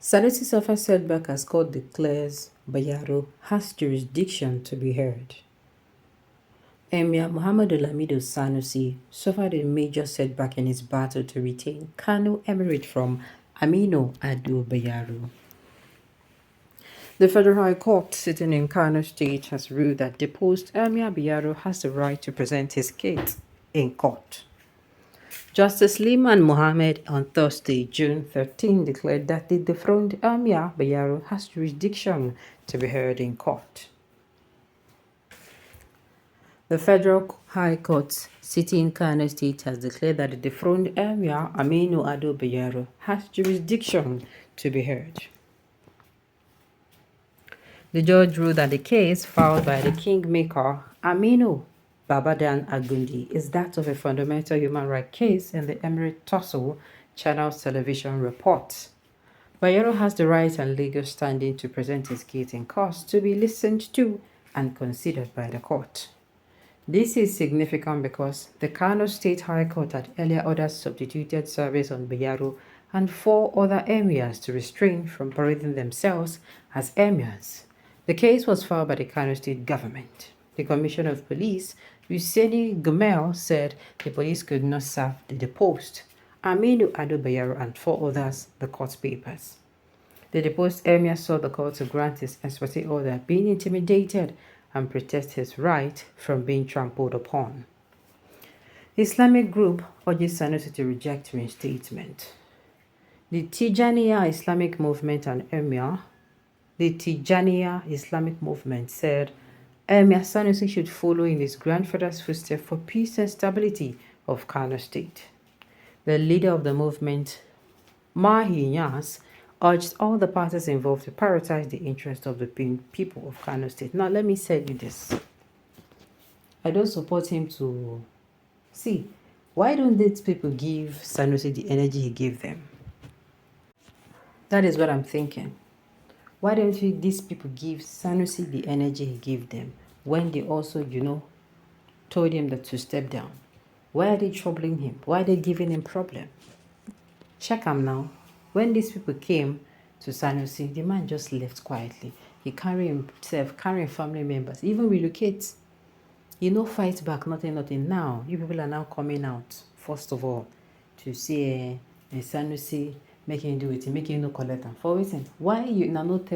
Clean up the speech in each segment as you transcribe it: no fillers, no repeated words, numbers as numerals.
Sanusi suffers setback as court declares Bayero has jurisdiction to be heard. Emir Muhammad Lamido Sanusi suffered a major setback in his battle to retain Kano Emirate from Aminu Ado Bayero. The Federal High Court sitting in Kano State has ruled that deposed Emir Bayero has the right to present his case in court. Justice Liman Mohammed on Thursday, June 13, declared that the dethroned Emir Bayero has jurisdiction to be heard in court. The Federal High Court sitting in Kano State has declared that the dethroned Emir Aminu Ado Bayero has jurisdiction to be heard. The judge ruled that the case filed by the kingmaker Aminu Babadan Agundi is that of a fundamental human rights case in the Emirate Tussle Channel's television report. Bayero has the right and legal standing to present his case in court to be listened to and considered by the court. This is significant because the Kano State High Court had earlier ordered substituted service on Bayero and 4 other emirs to restrain from parading themselves as emirs. The case was filed by the Kano State government. The Commissioner of Police, Hussaini Gumel, said the police could not serve the deposed Aminu Ado Bayero and 4 others the court papers. The deposed emir sought the court to grant his expose order, being intimidated and protest his right from being trampled upon. The Islamic group urges Sanusi to reject reinstatement. The Tijaniya Islamic movement and Emir, the Tijaniya Islamic movement said Emir Sanusi should follow in his grandfather's footsteps for peace and stability of Kano State. The leader of the movement, Mahi Nyas, urged all the parties involved to prioritize the interest of the people of Kano State. Now, let me say you this. I don't support him to... See, why don't these people give Sanusi the energy he gave them? That is what I'm thinking. Why don't these people give Sanusi the energy he gave them when they also, told him that to step down? Why are they troubling him? Why are they giving him problem? Check him now. When these people came to Sanusi, the man just left quietly. He carried himself, carrying family members, even relocate. Fight back, nothing. Now, you people are now coming out, first of all, to see Sanusi making do it, making no collect them. For reason, why you not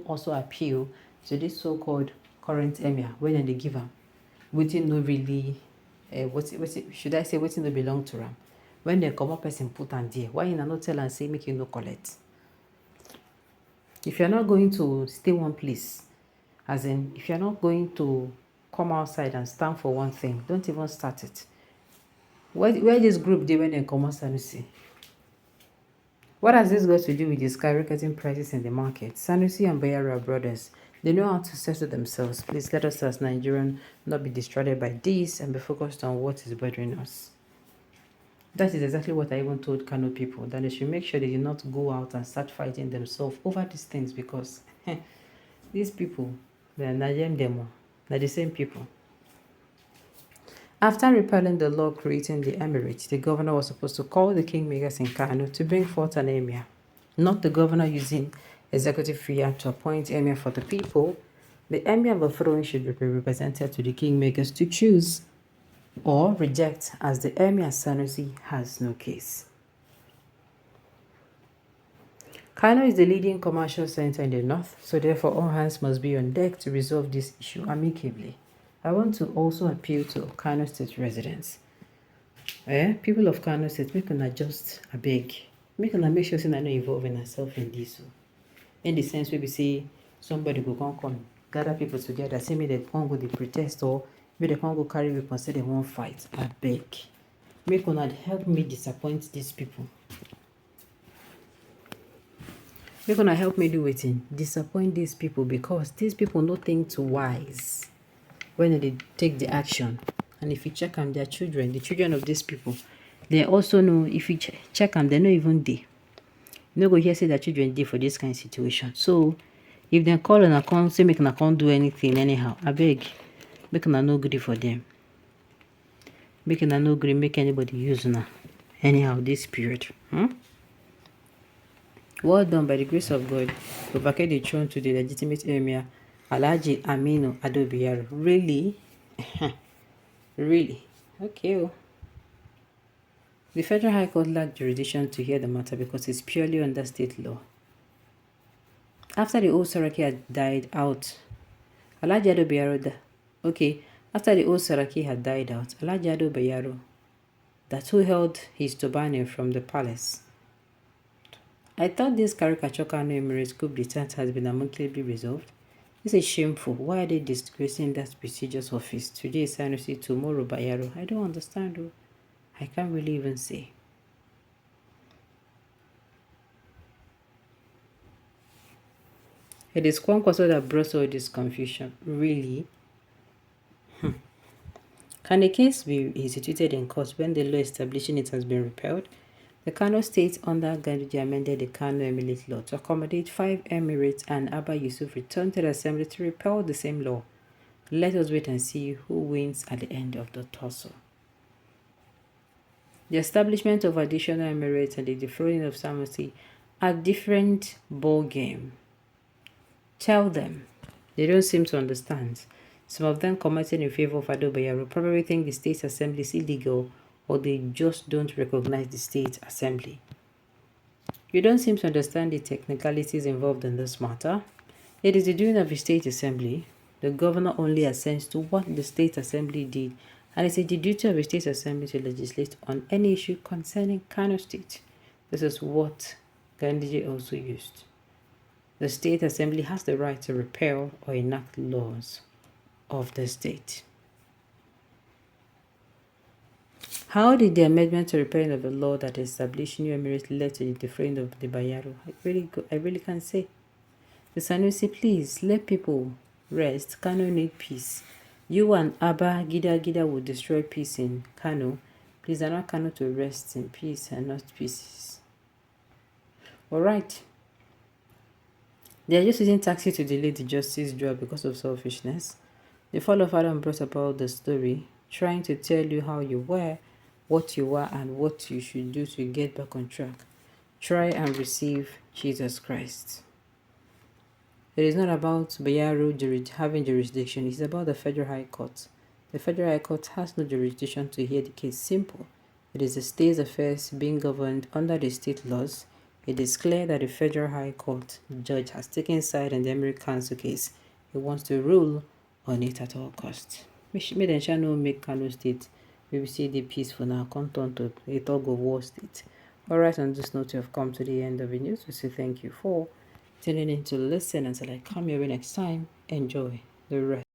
also appeal to this so-called current emir when they give him? Waiting no really, should I say waiting no belong to him? When they come up person put and there, why you not tell and say make you no collect? If you're not going to stay one place, as in if you're not going to come outside and stand for one thing, don't even start it. Where this group did when they come out Sanusi? What has this got to do with the skyrocketing prices in the market? Sanusi and Bayero are brothers. They know how to settle themselves. Please let us as Nigerians not be distracted by this and be focused on what is bothering us. That is exactly what I even told Kano people, that they should make sure they do not go out and start fighting themselves over these things, because these people, they are Nigerian demo, they're the same people. After repealing the law creating the emirate, the governor was supposed to call the kingmakers in Kano to bring forth an emir, not the governor using executive fiat to appoint emir for the people. The emir of the throne should be represented to the kingmakers to choose or reject, as the emir Sanusi has no case. Kano is the leading commercial center in the north, so therefore all hands must be on deck to resolve this issue amicably. I want to also appeal to Kano State residents. People of Kano State, make una just beg. Make una make sure say na no involving herself in this. In the sense where we say somebody go come gather people together, say me they can't go the protest, or maybe they can't go carry weapons, say they won't fight. I beg. Make una help me disappoint these people. Make una help me do it. Disappoint these people, because these people no think too wise when they take the action. And if you check on their children, the children of these people, they also know, if you check them, they're not even there. You no go here say that children there for this kind of situation. So if they call and I can't say make and I can't do anything anyhow, I beg, make and no good for them. Make and no good, make anybody use now anyhow this period. Well done. By the grace of God, we vacate the throne to the legitimate Emir, Alhaji Aminu Ado Bayero. Really? Really? Okay. Oh. The Federal High Court lacked jurisdiction to hear the matter because it's purely under state law. After the old Saraki had died out, Alhaji Ado Bayero, after the old Saraki had died out, Alhaji Ado Bayero, that who held his turban from the palace. I thought this caricature Kano Emirates coup d'etat has been amicably resolved. This is shameful. Why are they disgracing that prestigious office? Today is Sanusi, tomorrow Bayero. I don't understand. Though. I can't really even say. It is Kwankwaso that brought all this confusion. Really? Can a case be instituted in court when the law establishing it has been repealed? The Kano State under Gandhi amended the Kano Emirate law to accommodate 5 emirates, and Abba Yusuf returned to the assembly to repeal the same law. Let us wait and see who wins at the end of the tussle. The establishment of additional emirates and the defrauding of Sanusi are different ball game. Tell them. They don't seem to understand. Some of them commenting in favor of Ado Bayero probably think the state assembly is illegal, or they just don't recognize the state assembly. You don't seem to understand the technicalities involved in this matter. It is the doing of the state assembly. The governor only assents to what the state assembly did, and it is the duty of the state assembly to legislate on any issue concerning Kano State. This is what Gandhi also used. The state assembly has the right to repeal or enact laws of the state. How did the amendment to repealing of the law that established new emirates lead to the defrauding of the Bayero? I really can't say. The Sanusi, please let people rest. Kano need peace. You and Abba Gida will destroy peace in Kano. Please allow Kano to rest in peace and not pieces. Alright. They are just using taxi to delay the justice draw because of selfishness. The fall of Adam brought about the story, trying to tell you how you were, what you are, and what you should do to get back on track. Try and receive Jesus Christ. It is not about Bayero having jurisdiction. It is about the Federal High Court. The Federal High Court has no jurisdiction to hear the case. Simple. It is the state's affairs being governed under the state laws. It is clear that the Federal High Court judge has taken side in the Emir Council case. He wants to rule on it at all costs. May them shall no make Kano State. We will see the peaceful now come turn to a tug of war state. Alright, on this note, you have come to the end of the news. We say thank you for tuning in to listen. Until I come your way next time, enjoy the rest.